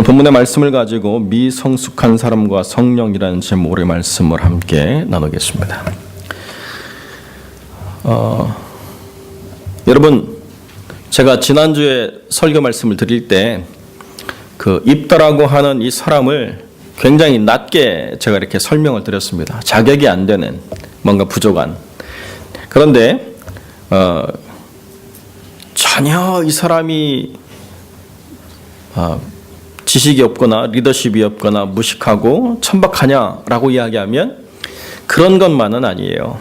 본문의 말씀을 가지고 미성숙한 사람과 성령이라는 제목의 말씀을 함께 나누겠습니다. 여러분, 제가 지난주에 설교 말씀을 드릴 때 그 입다라고 하는 이 사람을 굉장히 낮게 제가 이렇게 설명을 드렸습니다. 자격이 안 되는, 뭔가 부족한. 그런데 전혀 이 사람이 지식이 없거나 리더십이 없거나 무식하고 천박하냐라고 이야기하면 그런 것만은 아니에요.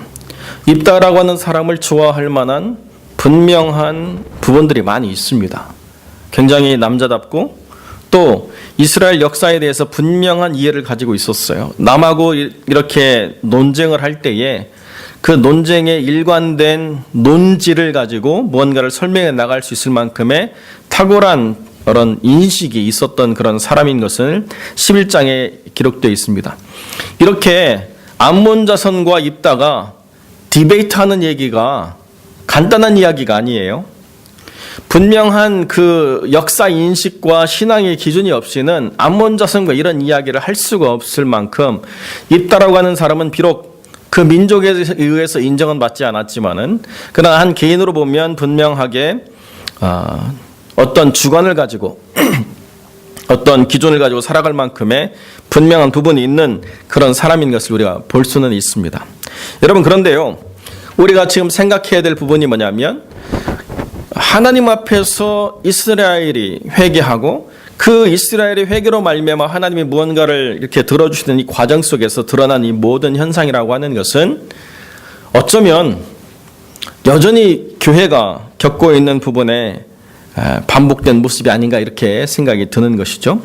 입다라고 하는 사람을 좋아할 만한 분명한 부분들이 많이 있습니다. 굉장히 남자답고 또 이스라엘 역사에 대해서 분명한 이해를 가지고 있었어요. 남하고 이렇게 논쟁을 할 때에 그 논쟁에 일관된 논지를 가지고 무언가를 설명해 나갈 수 있을 만큼의 탁월한 그런 인식이 있었던 그런 사람인 것을 11장에 기록되어 있습니다. 이렇게 암몬 자손과 입다가 디베이트하는 얘기가 간단한 이야기가 아니에요. 분명한 그 역사 인식과 신앙의 기준이 없이는 암몬 자손과 이런 이야기를 할 수가 없을 만큼 입다라고 하는 사람은 비록 그 민족에 의해서 인정은 받지 않았지만은 그러나 한 개인으로 보면 분명하게 어떤 주관을 가지고 어떤 기준을 가지고 살아갈 만큼의 분명한 부분이 있는 그런 사람인 것을 우리가 볼 수는 있습니다. 여러분, 그런데요, 우리가 지금 생각해야 될 부분이 뭐냐면 하나님 앞에서 이스라엘이 회개하고 그 이스라엘의 회개로 말미암아 하나님이 무언가를 이렇게 들어주시는 이 과정 속에서 드러난 이 모든 현상이라고 하는 것은 어쩌면 여전히 교회가 겪고 있는 부분에 반복된 모습이 아닌가 이렇게 생각이 드는 것이죠.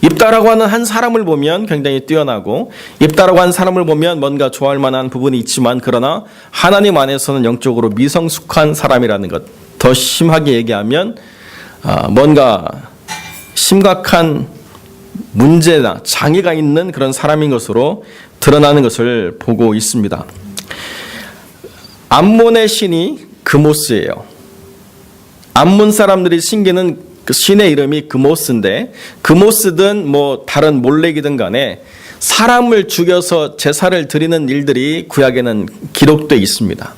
입다라고 하는 한 사람을 보면 굉장히 뛰어나고 입다라고 하는 사람을 보면 뭔가 좋아할 만한 부분이 있지만 그러나 하나님 안에서는 영적으로 미성숙한 사람이라는 것, 더 심하게 얘기하면 뭔가 심각한 문제나 장애가 있는 그런 사람인 것으로 드러나는 것을 보고 있습니다. 암몬의 신이 그모스예요. 암몬 사람들이 섬기는 그 신의 이름이 그모스인데 그모스든 뭐 다른 몰렉이든 간에 사람을 죽여서 제사를 드리는 일들이 구약에는 기록되어 있습니다.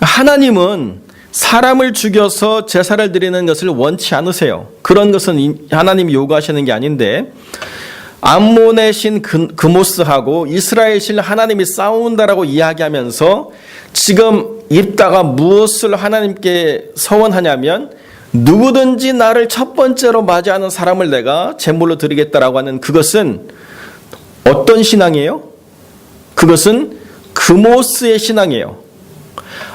하나님은 사람을 죽여서 제사를 드리는 것을 원치 않으세요. 그런 것은 하나님이 요구하시는 게 아닌데 암몬의 신 그모스하고 이스라엘 신 하나님이 싸운다라고 이야기하면서 지금 입다가 무엇을 하나님께 서원하냐면 누구든지 나를 첫 번째로 맞이하는 사람을 내가 제물로 드리겠다라고 하는 그것은 어떤 신앙이에요? 그것은 그모스의 신앙이에요.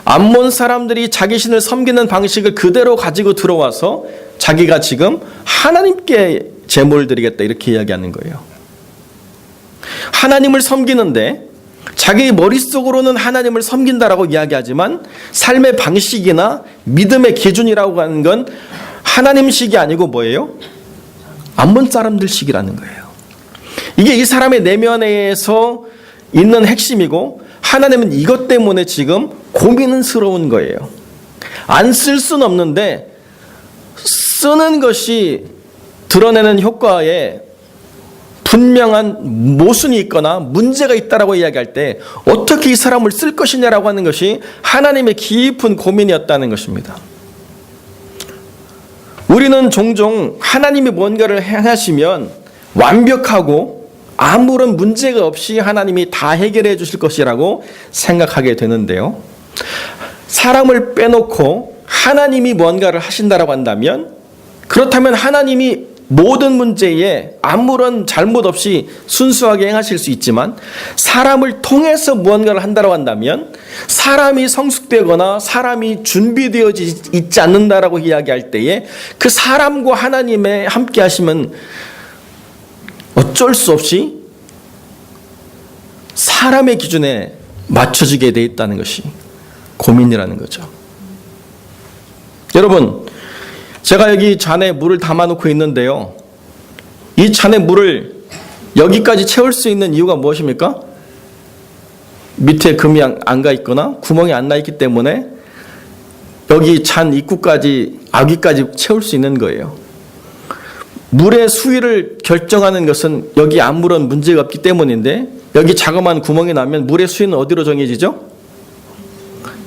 암몬 사람들이 자기 신을 섬기는 방식을 그대로 가지고 들어와서 자기가 지금 하나님께 제물을 드리겠다 이렇게 이야기하는 거예요. 하나님을 섬기는데 자기 머릿속으로는 하나님을 섬긴다라고 이야기하지만 삶의 방식이나 믿음의 기준이라고 하는 건 하나님식이 아니고 뭐예요? 암몬 사람들식이라는 거예요. 이게 이 사람의 내면에서 있는 핵심이고 하나님은 이것 때문에 지금 고민스러운 거예요. 안 쓸 수는 없는데 쓰는 것이 드러내는 효과에 분명한 모순이 있거나 문제가 있다라고 이야기할 때 어떻게 이 사람을 쓸 것이냐라고 하는 것이 하나님의 깊은 고민이었다는 것입니다. 우리는 종종 하나님이 뭔가를 행하시면 완벽하고 아무런 문제가 없이 하나님이 다 해결해 주실 것이라고 생각하게 되는데요. 사람을 빼놓고 하나님이 뭔가를 하신다라고 한다면 그렇다면 하나님이 모든 문제에 아무런 잘못 없이 순수하게 행하실 수 있지만 사람을 통해서 무언가를 한다고 한다면 사람이 성숙되거나 사람이 준비되어 있지 않는다라고 이야기할 때에 그 사람과 하나님의 함께 하시면 어쩔 수 없이 사람의 기준에 맞춰지게 돼 있다는 것이 고민이라는 거죠. 여러분, 제가 여기 잔에 물을 담아놓고 있는데요. 이 잔에 물을 여기까지 채울 수 있는 이유가 무엇입니까? 밑에 금이 안 가 있거나 구멍이 안 나 있기 때문에 여기 잔 입구까지, 아귀까지 채울 수 있는 거예요. 물의 수위를 결정하는 것은 여기 아무런 문제가 없기 때문인데 여기 자그마한 구멍이 나면 물의 수위는 어디로 정해지죠?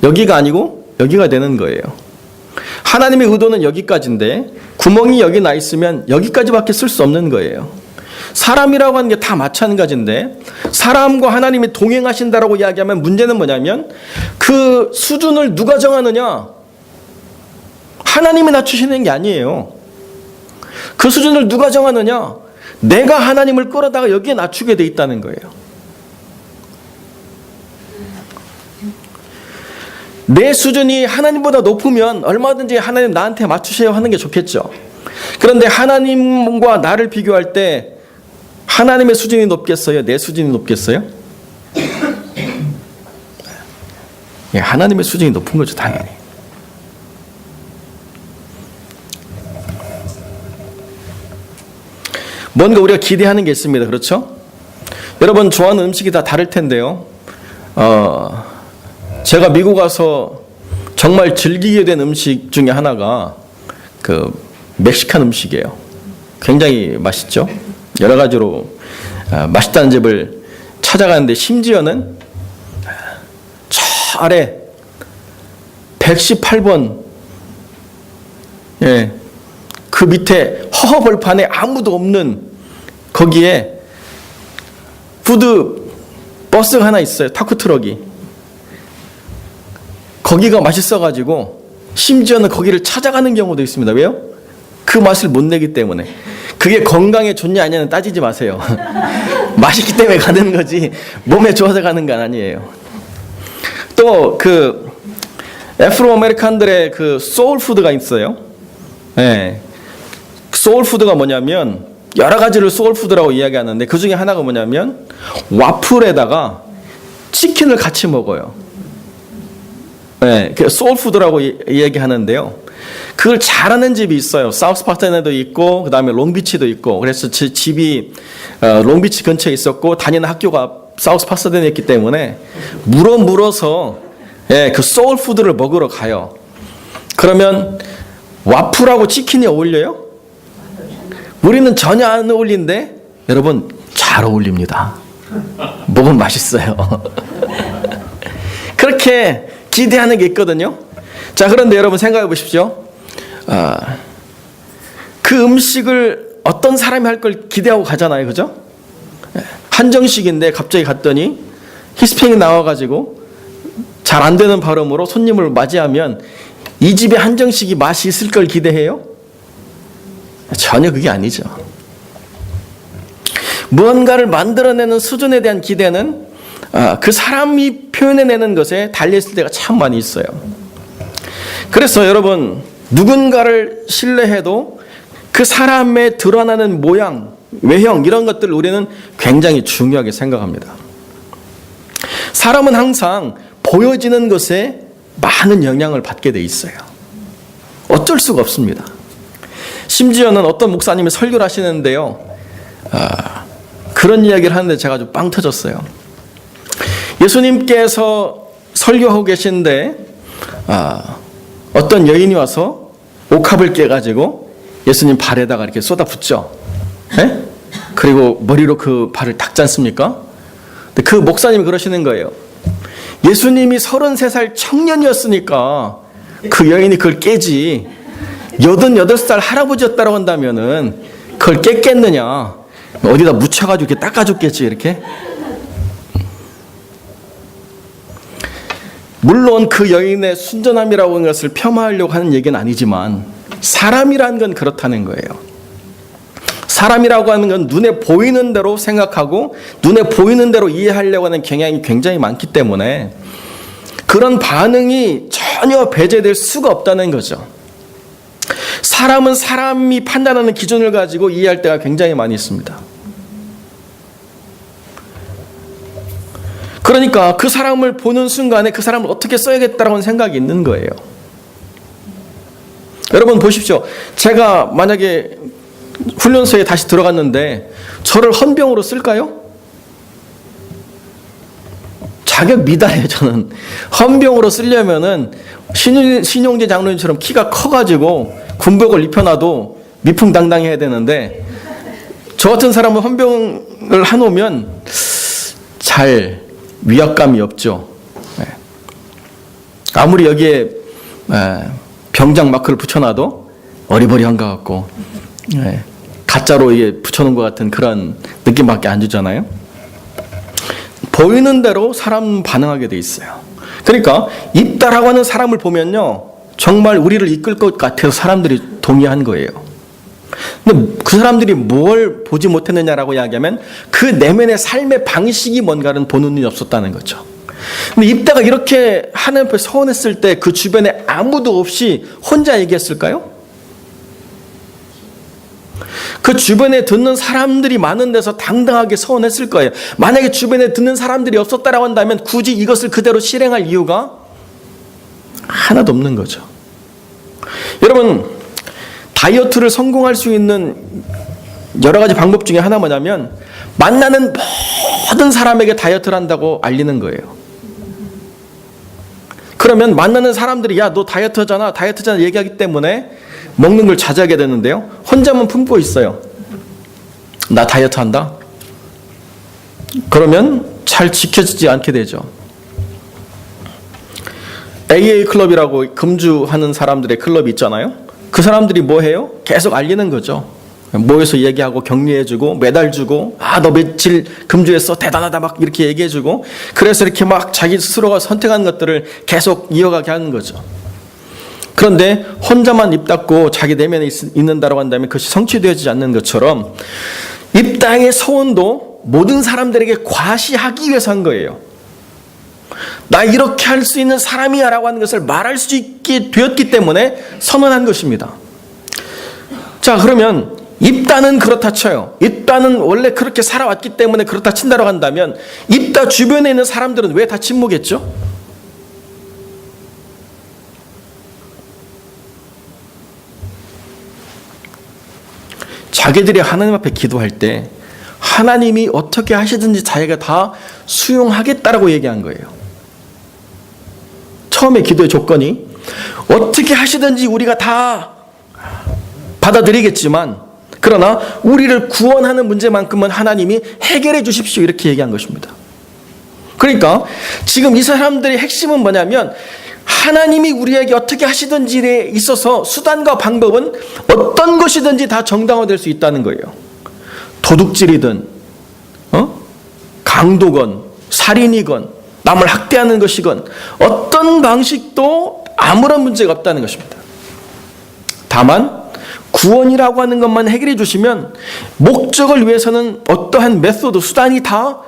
여기가 아니고 여기가 되는 거예요. 하나님의 의도는 여기까지인데 구멍이 여기 나 있으면 여기까지밖에 쓸 수 없는 거예요. 사람이라고 하는 게 다 마찬가지인데 사람과 하나님이 동행하신다라고 이야기하면 문제는 뭐냐면 그 수준을 누가 정하느냐? 하나님이 낮추시는 게 아니에요. 그 수준을 누가 정하느냐? 내가 하나님을 끌어다가 여기에 낮추게 돼 있다는 거예요. 내 수준이 하나님보다 높으면 얼마든지 하나님 나한테 맞추셔야 하는 게 좋겠죠. 그런데 하나님과 나를 비교할 때 하나님의 수준이 높겠어요? 내 수준이 높겠어요? 예, 하나님의 수준이 높은 거죠, 당연히. 뭔가 우리가 기대하는 게 있습니다. 그렇죠? 여러분 좋아하는 음식이 다 다를 텐데요. 제가 미국 와서 정말 즐기게 된 음식 중에 하나가 그 멕시칸 음식이에요. 굉장히 맛있죠. 여러 가지로 맛있다는 집을 찾아가는데 심지어는 저 아래 118번 예, 그 밑에 허허벌판에 아무도 없는 거기에 푸드 버스가 하나 있어요. 타쿠트럭이. 거기가 맛있어가지고 심지어는 거기를 찾아가는 경우도 있습니다. 왜요? 그 맛을 못 내기 때문에. 그게 건강에 좋냐 아니냐는 따지지 마세요. 맛있기 때문에 가는 거지 몸에 좋아서 가는 건 아니에요. 또 그 애프로 아메리칸들의 그 소울 푸드가 있어요. 네. 소울 푸드가 뭐냐면 여러 가지를 소울 푸드라고 이야기하는데 그 중에 하나가 뭐냐면 와플에다가 치킨을 같이 먹어요. 네, 소울 푸드라고 이야기하는데요. 그걸 잘하는 집이 있어요. 사우스 파트너도 있고 그다음에 롱비치도 있고. 그래서 제 집이 롱비치 근처에 있었고 다니는 학교가 사우스 파트너였기 때문에 물어서 예, 그 소울 푸드를 먹으러 가요. 그러면 와플하고 치킨이 어울려요? 우리는 전혀 안 어울리는데 여러분 잘 어울립니다. 먹으면 맛있어요. 그렇게 기대하는 게 있거든요. 자, 그런데 여러분 생각해 보십시오. 그 음식을 어떤 사람이 할 걸 기대하고 가잖아요. 그죠? 한정식인데 갑자기 갔더니 히스패닉 나와가지고 잘 안 되는 발음으로 손님을 맞이하면 이 집의 한정식이 맛이 있을 걸 기대해요? 전혀 그게 아니죠. 무언가를 만들어내는 수준에 대한 기대는 그 사람이 표현해내는 것에 달려있을 때가 참 많이 있어요. 그래서 여러분 누군가를 신뢰해도 그 사람의 드러나는 모양, 외형 이런 것들을 우리는 굉장히 중요하게 생각합니다. 사람은 항상 보여지는 것에 많은 영향을 받게 돼 있어요. 어쩔 수가 없습니다. 심지어는 어떤 목사님이 설교를 하시는데요. 그런 이야기를 하는데 제가 좀 빵 터졌어요. 예수님께서 설교하고 계신데 어떤 여인이 와서 옥합을 깨가지고 예수님 발에다가 이렇게 쏟아붓죠. 네? 그리고 머리로 그 발을 닦지 않습니까? 근데 그 목사님이 그러시는 거예요. 예수님이 33살 청년이었으니까 그 여인이 그걸 깨지 88살 할아버지였다고 한다면은 그걸 깼겠느냐. 어디다 묻혀가지고 이렇게 닦아줬겠지 이렇게. 물론 그 여인의 순전함이라고 하는 것을 폄하하려고 하는 얘기는 아니지만 사람이라는 건 그렇다는 거예요. 사람이라고 하는 건 눈에 보이는 대로 생각하고 눈에 보이는 대로 이해하려고 하는 경향이 굉장히 많기 때문에 그런 반응이 전혀 배제될 수가 없다는 거죠. 사람은 사람이 판단하는 기준을 가지고 이해할 때가 굉장히 많이 있습니다. 그러니까 그 사람을 보는 순간에 그 사람을 어떻게 써야겠다라는 생각이 있는 거예요. 여러분 보십시오. 제가 만약에 훈련소에 다시 들어갔는데 저를 헌병으로 쓸까요? 자격 미달해요. 저는 헌병으로 쓰려면은 신용재 장로님처럼 키가 커가지고 군복을 입혀놔도 미풍당당해야 되는데 저 같은 사람은 헌병을 해놓으면 잘 위압감이 없죠. 아무리 여기에 병장 마크를 붙여놔도 어리버리한 것 같고 가짜로 이게 붙여놓은 것 같은 그런 느낌밖에 안 주잖아요. 보이는 대로 사람 반응하게 돼 있어요. 그러니까 입다라고 하는 사람을 보면요, 정말 우리를 이끌 것 같아서 사람들이 동의한 거예요. 근데 그 사람들이 뭘 보지 못했느냐라고 이야기하면 그 내면의 삶의 방식이 뭔가는 보는 눈이 없었다는 거죠. 근데 입다가 이렇게 하나님 앞에 서원했을 때 그 주변에 아무도 없이 혼자 얘기했을까요? 그 주변에 듣는 사람들이 많은 데서 당당하게 서원했을 거예요. 만약에 주변에 듣는 사람들이 없었다라고 한다면 굳이 이것을 그대로 실행할 이유가 하나도 없는 거죠. 여러분, 다이어트를 성공할 수 있는 여러 가지 방법 중에 하나 뭐냐면 만나는 모든 사람에게 다이어트를 한다고 알리는 거예요. 그러면 만나는 사람들이 야, 너 다이어트잖아 얘기하기 때문에 먹는 걸 자제하게 되는데요. 혼자만 품고 있어요. 나 다이어트 한다? 그러면 잘 지켜지지 않게 되죠. AA 클럽이라고 금주하는 사람들의 클럽이 있잖아요. 그 사람들이 뭐 해요? 계속 알리는 거죠. 모여서 얘기하고 격려해주고 매달 주고 너 며칠 금주했어 대단하다 막 이렇게 얘기해주고 그래서 이렇게 막 자기 스스로가 선택한 것들을 계속 이어가게 하는 거죠. 그런데 혼자만 입 닫고 자기 내면에 있는다라고 한다면 그것이 성취되어지지 않는 것처럼 입당의 소원도 모든 사람들에게 과시하기 위해서 한 거예요. 나 이렇게 할 수 있는 사람이야 라고 하는 것을 말할 수 있게 되었기 때문에 선언한 것입니다. 자, 그러면 입다는 그렇다 쳐요. 입다는 원래 그렇게 살아왔기 때문에 그렇다 친다라고 한다면 입다 주변에 있는 사람들은 왜 다 침묵했죠? 자기들이 하나님 앞에 기도할 때 하나님이 어떻게 하시든지 자기가 다 수용하겠다라고 얘기한 거예요. 처음에 기도의 조건이 어떻게 하시든지 우리가 다 받아들이겠지만 그러나 우리를 구원하는 문제만큼은 하나님이 해결해 주십시오 이렇게 얘기한 것입니다. 그러니까 지금 이 사람들의 핵심은 뭐냐면 하나님이 우리에게 어떻게 하시든지에 있어서 수단과 방법은 어떤 것이든지 다 정당화될 수 있다는 거예요. 도둑질이든 강도건 살인이건 남을 학대하는 것이건 어떤 방식도 아무런 문제가 없다는 것입니다. 다만 구원이라고 하는 것만 해결해 주시면 목적을 위해서는 어떠한 메소드, 수단이 다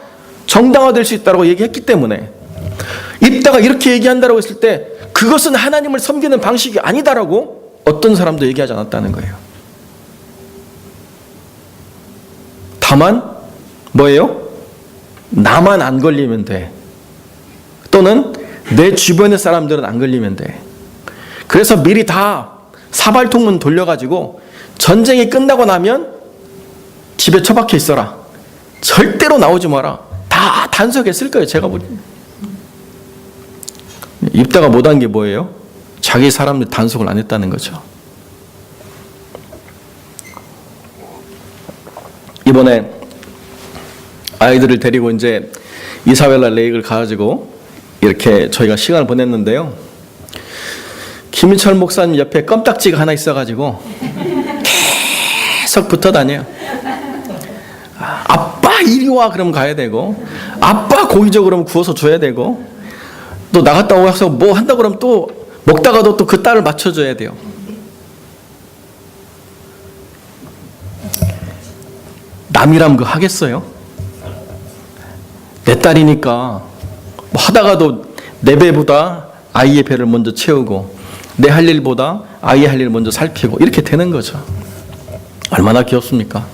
정당화될 수 있다고 얘기했기 때문에 입다가 이렇게 얘기한다고 했을 때 그것은 하나님을 섬기는 방식이 아니다라고 어떤 사람도 얘기하지 않았다는 거예요. 다만 뭐예요? 나만 안 걸리면 돼. 또는 내 주변의 사람들은 안 걸리면 돼. 그래서 미리 다 사발통문 돌려가지고 전쟁이 끝나고 나면 집에 처박혀 있어라. 절대로 나오지 마라. 다 단속했을 거예요. 제가 보기. 입다가 못한 게 뭐예요? 자기 사람들 단속을 안 했다는 거죠. 이번에 아이들을 데리고 이제 이사벨라 레이크를 가가지고 이렇게 저희가 시간을 보냈는데요. 김인철 목사님 옆에 껌딱지가 하나 있어가지고 계속 붙어 다녀요. 아빠 이리 와 그러면 가야 되고 아빠 고기 줘 그러면 구워서 줘야 되고 또 나갔다 와서 뭐 한다 그러면 또 먹다가도 또 그 딸을 맞춰줘야 돼요. 남이라면 그거 하겠어요? 내 딸이니까 뭐 하다가도 내 배보다 아이의 배를 먼저 채우고 내 할 일보다 아이의 할 일을 먼저 살피고 이렇게 되는 거죠. 얼마나 귀엽습니까?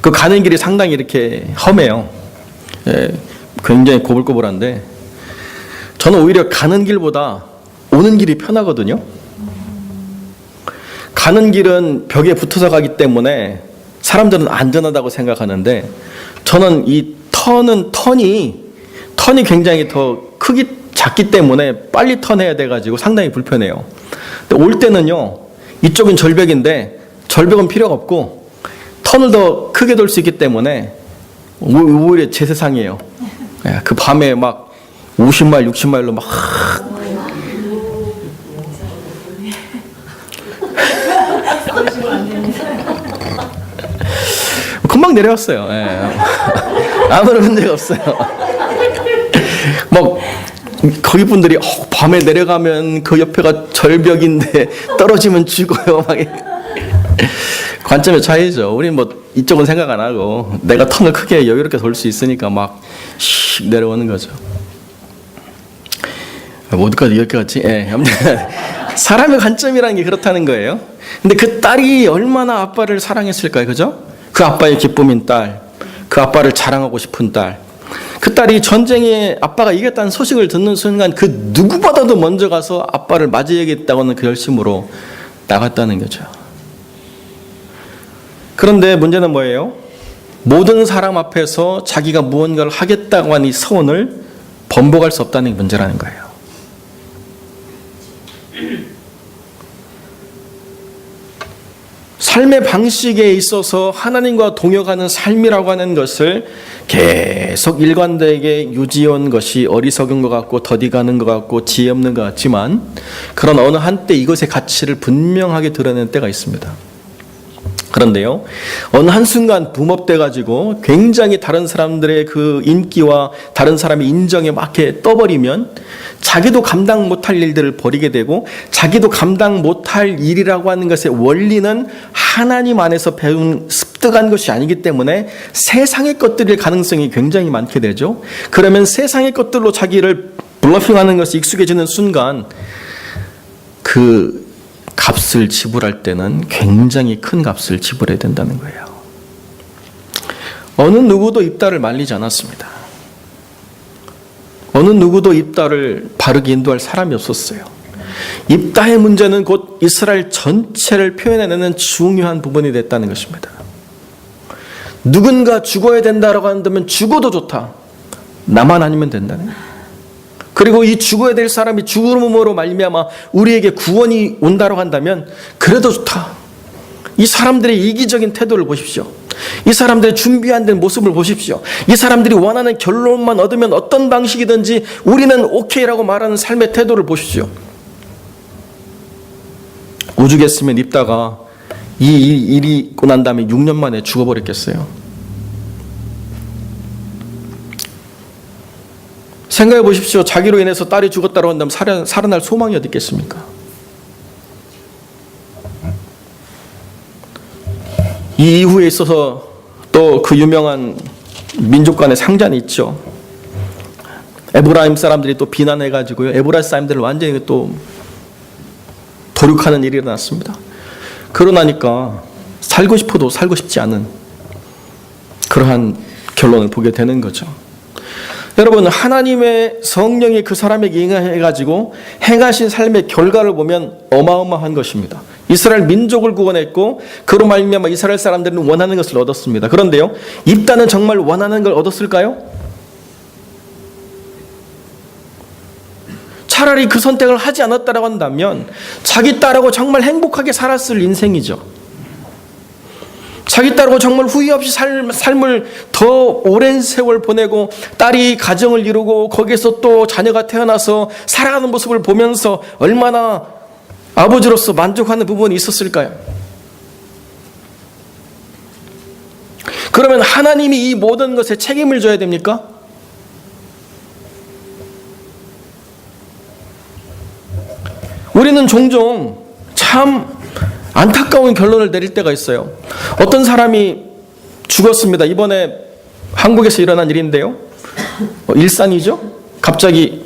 그 가는 길이 상당히 이렇게 험해요. 굉장히 고불고불한데 저는 오히려 가는 길보다 오는 길이 편하거든요. 가는 길은 벽에 붙어서 가기 때문에 사람들은 안전하다고 생각하는데 저는 이 턴이 굉장히 더 작기 때문에 빨리 턴해야 돼가지고 상당히 불편해요. 근데 올 때는요 이쪽은 절벽인데 절벽은 필요가 없고 턴을 더 크게 돌 수 있기 때문에 오히려 제 세상이에요. 그 밤에 막 50마일, 60마일로 막 금방 내려왔어요. 아무런 문제가 없어요. 뭐 거기 분들이 밤에 내려가면 그 옆에가 절벽인데 떨어지면 죽어요. 막 관점의 차이죠. 우리는 뭐 이쪽은 생각 안 하고 내가 턴을 크게 여유롭게 돌 수 있으니까 막 씩 내려오는 거죠. 어디까지 여기까지? 사람의 관점이라는 게 그렇다는 거예요. 근데 그 딸이 얼마나 아빠를 사랑했을까요, 그죠? 그 아빠의 기쁨인 딸, 그 아빠를 자랑하고 싶은 딸. 그 딸이 전쟁에 아빠가 이겼다는 소식을 듣는 순간 그 누구보다도 먼저 가서 아빠를 맞이해야겠다고는 그 열심으로 나갔다는 거죠. 그런데 문제는 뭐예요? 모든 사람 앞에서 자기가 무언가를 하겠다고 하는 이 서원을 번복할 수 없다는 게 문제라는 거예요. 삶의 방식에 있어서 하나님과 동역하는 삶이라고 하는 것을 계속 일관되게 유지해온 것이 어리석은 것 같고 더디가는 것 같고 지혜 없는 것 같지만 그런 어느 한때 이것의 가치를 분명하게 드러내는 때가 있습니다. 그런데요, 어느 한순간 붐업돼 가지고 굉장히 다른 사람들의 그 인기와 다른 사람의 인정에 맞게 떠버리면 자기도 감당 못할 일들을 벌이게 되고 자기도 감당 못할 일이라고 하는 것의 원리는 하나님 안에서 배운 습득한 것이 아니기 때문에 세상의 것들일 가능성이 굉장히 많게 되죠. 그러면 세상의 것들로 자기를 블러핑하는 것이 익숙해지는 순간 그 값을 지불할 때는 굉장히 큰 값을 지불해야 된다는 거예요. 어느 누구도 입다를 말리지 않았습니다. 어느 누구도 입다를 바르게 인도할 사람이 없었어요. 입다의 문제는 곧 이스라엘 전체를 표현해내는 중요한 부분이 됐다는 것입니다. 누군가 죽어야 된다라고 한다면 죽어도 좋다. 나만 아니면 된다는 거예요. 그리고 이 죽어야 될 사람이 죽음으로 말미암아 우리에게 구원이 온다고 한다면 그래도 좋다. 이 사람들의 이기적인 태도를 보십시오. 이 사람들의 준비 안 된 모습을 보십시오. 이 사람들이 원하는 결론만 얻으면 어떤 방식이든지 우리는 오케이라고 말하는 삶의 태도를 보십시오. 오죽했으면 입다가 이 일이 있고 난 다음에 6년 만에 죽어버렸겠어요. 생각해 보십시오. 자기로 인해서 딸이 죽었다고 한다면 살아날 소망이 어디 있겠습니까? 이 이후에 있어서 또 그 유명한 민족 간의 상잔이 있죠. 에브라임 사람들이 또 비난해가지고요. 에브라임 사람들을 완전히 또 도륙하는 일이 일어났습니다. 그러나니까 살고 싶어도 살고 싶지 않은 그러한 결론을 보게 되는 거죠. 여러분, 하나님의 성령이 그 사람에게 임해가지고 행하신 삶의 결과를 보면 어마어마한 것입니다. 이스라엘 민족을 구원했고 그로 말미암아 이스라엘 사람들은 원하는 것을 얻었습니다. 그런데요, 입다는 정말 원하는 걸 얻었을까요? 차라리 그 선택을 하지 않았다고 한다면 자기 딸하고 정말 행복하게 살았을 인생이죠. 자기 딸하고 정말 후회 없이 삶을 더 오랜 세월 보내고 딸이 가정을 이루고 거기에서 또 자녀가 태어나서 살아가는 모습을 보면서 얼마나 아버지로서 만족하는 부분이 있었을까요? 그러면 하나님이 이 모든 것에 책임을 져야 됩니까? 우리는 종종 참 안타까운 결론을 내릴 때가 있어요. 어떤 사람이 죽었습니다. 이번에 한국에서 일어난 일인데요. 일산이죠. 갑자기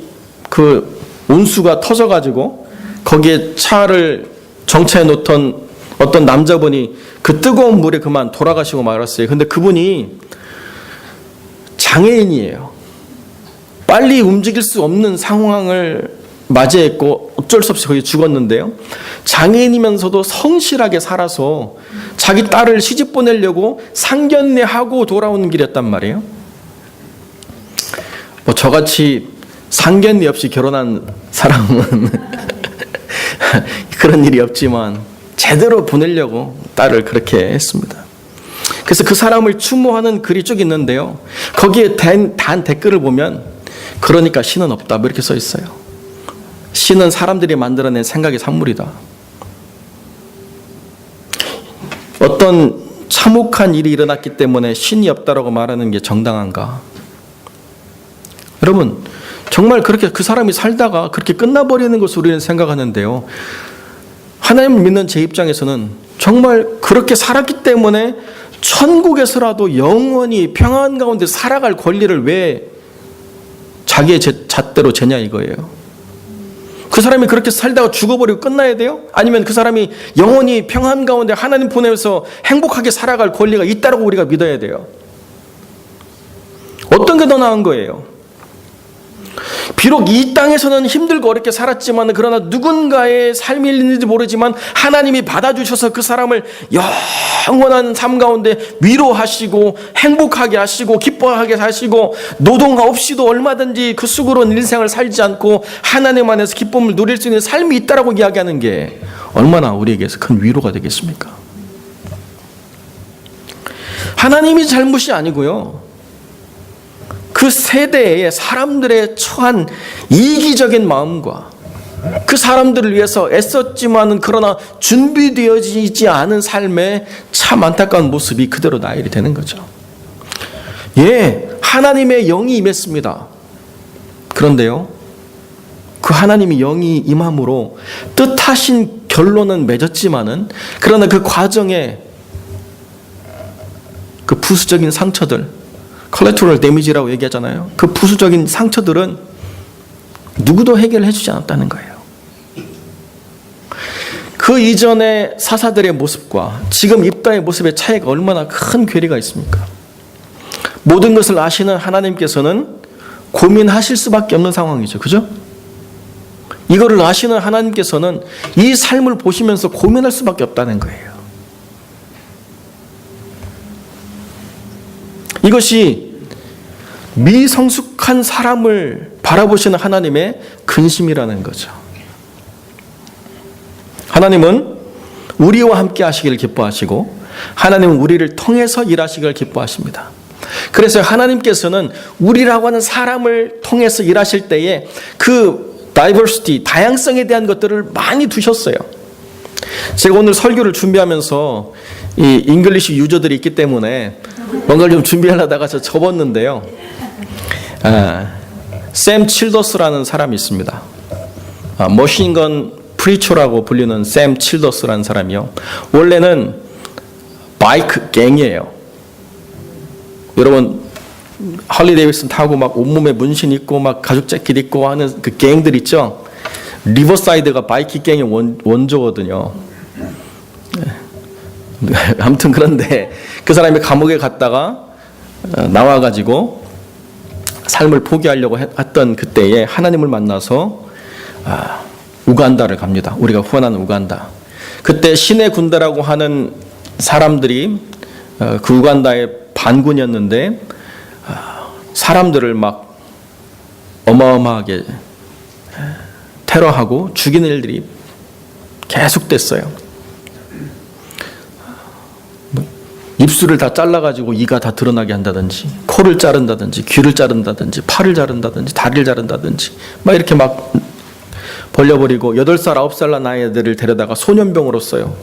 그 온수가 터져가지고 거기에 차를 정차해 놓던 어떤 남자분이 그 뜨거운 물에 그만 돌아가시고 말았어요. 근데 그분이 장애인이에요. 빨리 움직일 수 없는 상황을 맞이했고 어쩔 수 없이 거기 죽었는데요. 장애인이면서도 성실하게 살아서 자기 딸을 시집 보내려고 상견례하고 돌아오는 길이었단 말이에요. 뭐 저같이 상견례 없이 결혼한 사람은 그런 일이 없지만 제대로 보내려고 딸을 그렇게 했습니다. 그래서 그 사람을 추모하는 글이 쭉 있는데요. 거기에 단 댓글을 보면 그러니까 신은 없다, 뭐 이렇게 써 있어요. 신은 사람들이 만들어낸 생각의 산물이다. 어떤 참혹한 일이 일어났기 때문에 신이 없다라고 말하는 게 정당한가? 여러분, 정말 그렇게 그 사람이 살다가 그렇게 끝나버리는 것을 우리는 생각하는데요. 하나님을 믿는 제 입장에서는 정말 그렇게 살았기 때문에 천국에서라도 영원히 평안 가운데 살아갈 권리를 왜 자기의 잣대로 재냐 이거예요. 그 사람이 그렇게 살다가 죽어버리고 끝나야 돼요? 아니면 그 사람이 영원히 평안 가운데 하나님 보내서 행복하게 살아갈 권리가 있다고 우리가 믿어야 돼요? 어떤 게 더 나은 거예요? 비록 이 땅에서는 힘들고 어렵게 살았지만 그러나 누군가의 삶이 있는지 모르지만 하나님이 받아주셔서 그 사람을 영원한 삶 가운데 위로하시고 행복하게 하시고 기뻐하게 하시고 노동 없이도 얼마든지 그 수고로운 인생을 살지 않고 하나님 안에서 기쁨을 누릴 수 있는 삶이 있다라고 이야기하는 게 얼마나 우리에게서 큰 위로가 되겠습니까? 하나님이 잘못이 아니고요. 그 세대의 사람들의 처한 이기적인 마음과 그 사람들을 위해서 애썼지만은 그러나 준비되어지지 않은 삶의 참 안타까운 모습이 그대로 나열이 되는 거죠. 예, 하나님의 영이 임했습니다. 그런데요, 그 하나님이 영이 임함으로 뜻하신 결론은 맺었지만은 그러나 그 과정에 그 부수적인 상처들, 컬렉터럴 데미지라고 얘기하잖아요. 그 부수적인 상처들은 누구도 해결해 주지 않았다는 거예요. 그 이전의 사사들의 모습과 지금 입다의 모습의 차이가 얼마나 큰 괴리가 있습니까? 모든 것을 아시는 하나님께서는 고민하실 수밖에 없는 상황이죠. 그죠? 이거를 아시는 하나님께서는 이 삶을 보시면서 고민할 수밖에 없다는 거예요. 이것이 미성숙한 사람을 바라보시는 하나님의 근심이라는 거죠. 하나님은 우리와 함께 하시기를 기뻐하시고 하나님은 우리를 통해서 일하시기를 기뻐하십니다. 그래서 하나님께서는 우리라고 하는 사람을 통해서 일하실 때에 그 다이버시티, 다양성에 대한 것들을 많이 두셨어요. 제가 오늘 설교를 준비하면서 이 잉글리시 유저들이 있기 때문에 뭔가를 좀 준비하려다가 저 접었는데요. 샘 칠더스라는 사람이 있습니다. 머신건 프리처라고 불리는 샘 칠더스라는 사람이요. 원래는 바이크 갱이에요. 여러분 할리 데이비슨 타고 막 온몸에 문신 있고 막 가죽 재킷 입고 하는 그 갱들 있죠. 리버사이드가 바이크 갱의 원조거든요. 아무튼 그런데 그 사람이 감옥에 갔다가 나와가지고 삶을 포기하려고 했던 그때에 하나님을 만나서 우간다를 갑니다. 우리가 후원하는 우간다. 그때 신의 군대라고 하는 사람들이 그 우간다의 반군이었는데 사람들을 막 어마어마하게 테러하고 죽이는 일들이 계속됐어요. 입술을 다 잘라가지고 이가 다 드러나게 한다든지 코를 자른다든지 귀를 자른다든지 팔을 자른다든지 다리를 자른다든지 막 이렇게 막 벌려버리고 8살 9살 난 아이들을 데려다가 소년병으로 써요.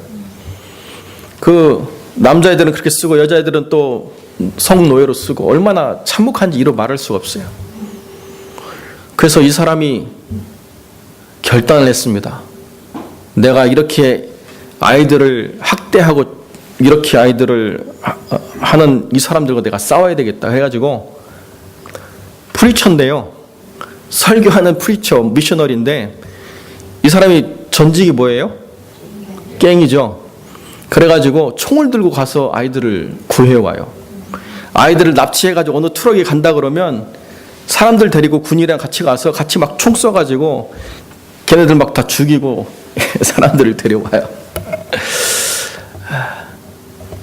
그 남자애들은 그렇게 쓰고 여자애들은 또 성노예로 쓰고 얼마나 참혹한지 이루 말할 수가 없어요. 그래서 이 사람이 결단을 했습니다. 내가 이렇게 아이들을 학대하고 이렇게 아이들을 하는 이 사람들과 내가 싸워야 되겠다 해가지고 프리처인데요. 설교하는 프리처, 미셔너리인데 이 사람이 전직이 뭐예요? 갱이죠. 그래가지고 총을 들고 가서 아이들을 구해와요. 아이들을 납치해가지고 어느 트럭에 간다 그러면 사람들 데리고 군이랑 같이 가서 같이 막 총 쏴가지고 걔네들 막 다 죽이고 사람들을 데려와요.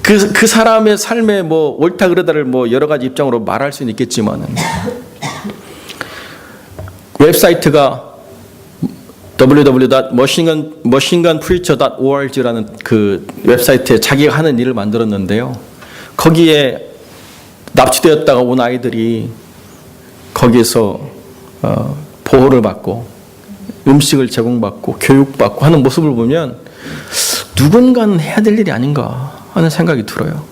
그 사람의 삶에 뭐 옳다 그르다를 뭐 여러 가지 입장으로 말할 수는 있겠지만은 웹사이트가 www.machinegunpreacher.org라는 그 웹사이트에 자기가 하는 일을 만들었는데요. 거기에 납치되었다가 온 아이들이 거기에서 보호를 받고 음식을 제공받고 교육받고 하는 모습을 보면 누군가는 해야 될 일이 아닌가 하는 생각이 들어요.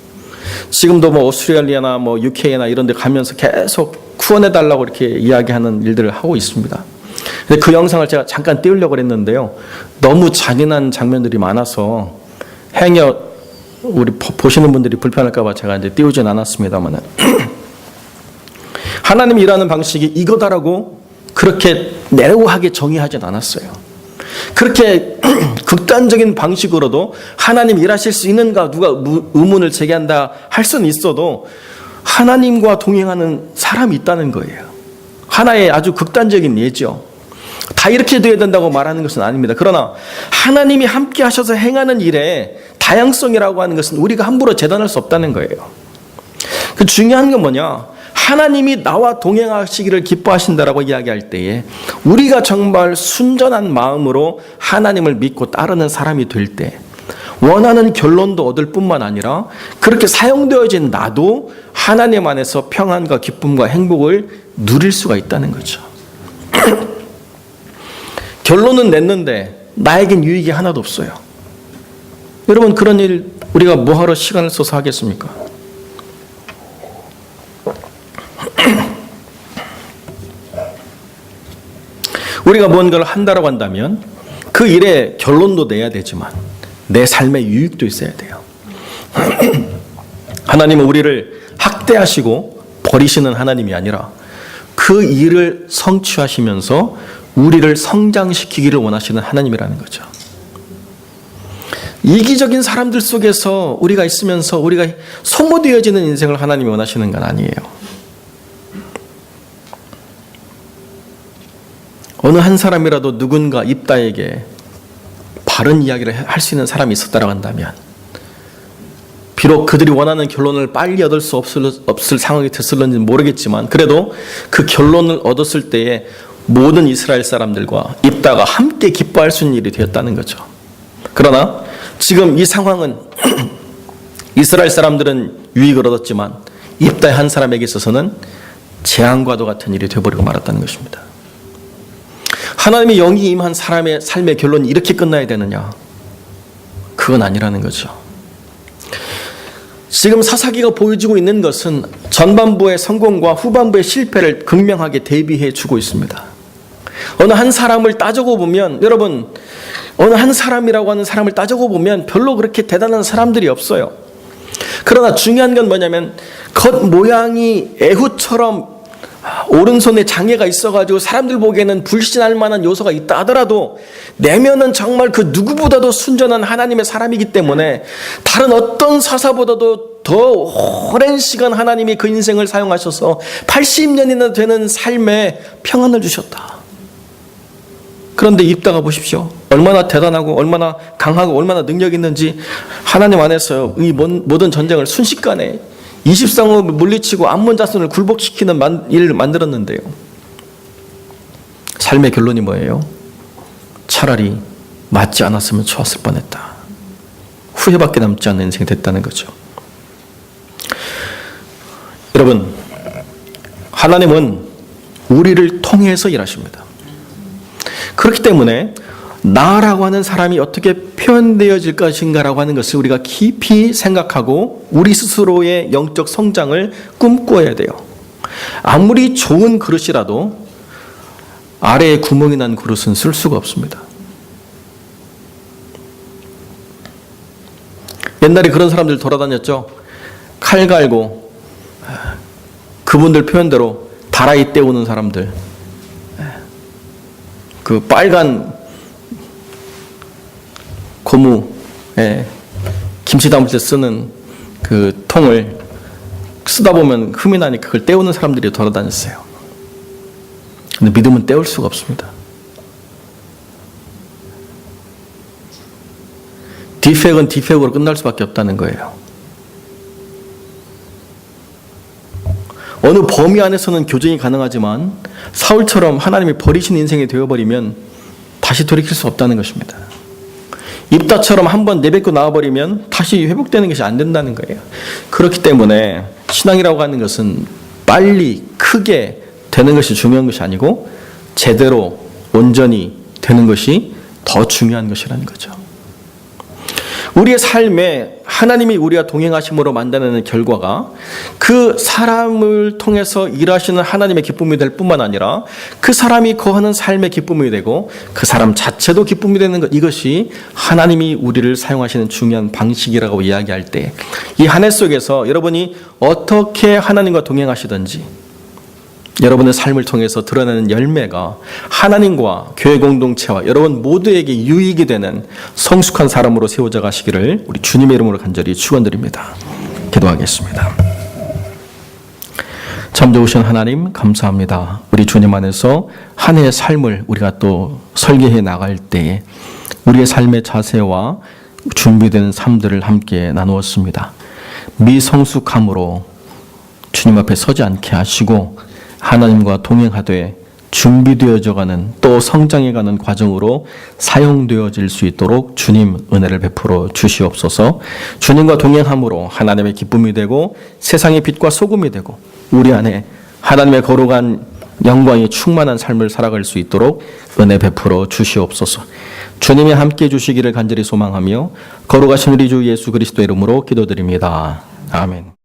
지금도 뭐 오스트레일리아나 뭐 UK나 이런 데 가면서 계속 구원해달라고 이렇게 이야기하는 일들을 하고 있습니다. 근데 그 영상을 제가 잠깐 띄우려고 했는데요. 너무 잔인한 장면들이 많아서 우리 보시는 분들이 불편할까봐 제가 이제 띄우진 않았습니다만 하나님이 일하는 방식이 이거다라고 그렇게 내려하게 정의하진 않았어요. 그렇게 극단적인 방식으로도 하나님 일하실 수 있는가 누가 의문을 제기한다 할 수는 있어도 하나님과 동행하는 사람이 있다는 거예요. 하나의 아주 극단적인 예죠. 다 이렇게 돼야 된다고 말하는 것은 아닙니다. 그러나 하나님이 함께 하셔서 행하는 일에 다양성이라고 하는 것은 우리가 함부로 재단할 수 없다는 거예요. 그 중요한 건 뭐냐? 하나님이 나와 동행하시기를 기뻐하신다라고 이야기할 때에 우리가 정말 순전한 마음으로 하나님을 믿고 따르는 사람이 될 때 원하는 결론도 얻을 뿐만 아니라 그렇게 사용되어진 나도 하나님 안에서 평안과 기쁨과 행복을 누릴 수가 있다는 거죠. 결론은 냈는데 나에겐 유익이 하나도 없어요. 여러분 그런 일 우리가 뭐하러 시간을 써서 하겠습니까? 우리가 뭔가를 한다라고 한다면 그 일에 결론도 내야 되지만 내 삶의 유익도 있어야 돼요. 하나님은 우리를 학대하시고 버리시는 하나님이 아니라 그 일을 성취하시면서 우리를 성장시키기를 원하시는 하나님이라는 거죠. 이기적인 사람들 속에서 우리가 있으면서 우리가 소모되어지는 인생을 하나님이 원하시는 건 아니에요. 어느 한 사람이라도 누군가 입다에게 바른 이야기를 할 수 있는 사람이 있었다고 한다면 비록 그들이 원하는 결론을 빨리 얻을 수 없을 상황이 됐을는지는 모르겠지만 그래도 그 결론을 얻었을 때에 모든 이스라엘 사람들과 입다가 함께 기뻐할 수 있는 일이 되었다는 거죠. 그러나 지금 이 상황은 이스라엘 사람들은 유익을 얻었지만 입다의 한 사람에게 있어서는 재앙과도 같은 일이 되어버리고 말았다는 것입니다. 하나님의 영이 임한 사람의 삶의 결론이 이렇게 끝나야 되느냐? 그건 아니라는 거죠. 지금 사사기가 보여주고 있는 것은 전반부의 성공과 후반부의 실패를 극명하게 대비해 주고 있습니다. 어느 한 사람을 따져고 보면 여러분 어느 한 사람이라고 하는 사람을 따져고 보면 별로 그렇게 대단한 사람들이 없어요. 그러나 중요한 건 뭐냐면 겉모양이 에훗처럼 오른손에 장애가 있어가지고 사람들 보기에는 불신할 만한 요소가 있다 하더라도 내면은 정말 그 누구보다도 순전한 하나님의 사람이기 때문에 다른 어떤 사사보다도 더 오랜 시간 하나님이 그 인생을 사용하셔서 80년이나 되는 삶에 평안을 주셨다. 그런데 입다가 보십시오. 얼마나 대단하고 얼마나 강하고 얼마나 능력 있는지 하나님 안에서 이 모든 전쟁을 순식간에 20성을 물리치고 암몬 자손을 굴복시키는 일을 만들었는데요. 삶의 결론이 뭐예요? 차라리 맞지 않았으면 좋았을 뻔했다. 후회밖에 남지 않는 인생이 됐다는 거죠. 여러분, 하나님은 우리를 통해서 일하십니다. 그렇기 때문에 나라고 하는 사람이 어떻게 표현되어질 것인가라고 하는 것을 우리가 깊이 생각하고 우리 스스로의 영적 성장을 꿈꿔야 돼요. 아무리 좋은 그릇이라도 아래에 구멍이 난 그릇은 쓸 수가 없습니다. 옛날에 그런 사람들 돌아다녔죠. 칼 갈고 그분들 표현대로 다라이 때우는 사람들, 그 빨간 고무에 김치 담을 때 쓰는 그 통을 쓰다 보면 흠이 나니까 그걸 때우는 사람들이 돌아다녔어요. 근데 믿음은 때울 수가 없습니다. 디펙은 디펙으로 끝날 수밖에 없다는 거예요. 어느 범위 안에서는 교정이 가능하지만 사울처럼 하나님이 버리신 인생이 되어버리면 다시 돌이킬 수 없다는 것입니다. 입다처럼 한번 내뱉고 나와버리면 다시 회복되는 것이 안 된다는 거예요. 그렇기 때문에 신앙이라고 하는 것은 빨리 크게 되는 것이 중요한 것이 아니고 제대로 온전히 되는 것이 더 중요한 것이라는 거죠. 우리의 삶에 하나님이 우리와 동행하심으로 만나는 결과가 그 사람을 통해서 일하시는 하나님의 기쁨이 될 뿐만 아니라 그 사람이 거하는 삶의 기쁨이 되고 그 사람 자체도 기쁨이 되는 것, 이것이 하나님이 우리를 사용하시는 중요한 방식이라고 이야기할 때 이 한 해 속에서 여러분이 어떻게 하나님과 동행하시든지 여러분의 삶을 통해서 드러나는 열매가 하나님과 교회 공동체와 여러분 모두에게 유익이 되는 성숙한 사람으로 세워져 가시기를 우리 주님의 이름으로 간절히 축원드립니다. 기도하겠습니다. 참 좋으신 하나님 감사합니다. 우리 주님 안에서 한 해의 삶을 우리가 또 설계해 나갈 때에 우리의 삶의 자세와 준비되는 삶들을 함께 나누었습니다. 미성숙함으로 주님 앞에 서지 않게 하시고 하나님과 동행하되 준비되어져가는 또 성장해가는 과정으로 사용되어질 수 있도록 주님 은혜를 베풀어 주시옵소서. 주님과 동행함으로 하나님의 기쁨이 되고 세상의 빛과 소금이 되고 우리 안에 하나님의 거룩한 영광이 충만한 삶을 살아갈 수 있도록 은혜 베풀어 주시옵소서. 주님이 함께해 주시기를 간절히 소망하며 거룩하신 우리 주 예수 그리스도의 이름으로 기도드립니다. 아멘.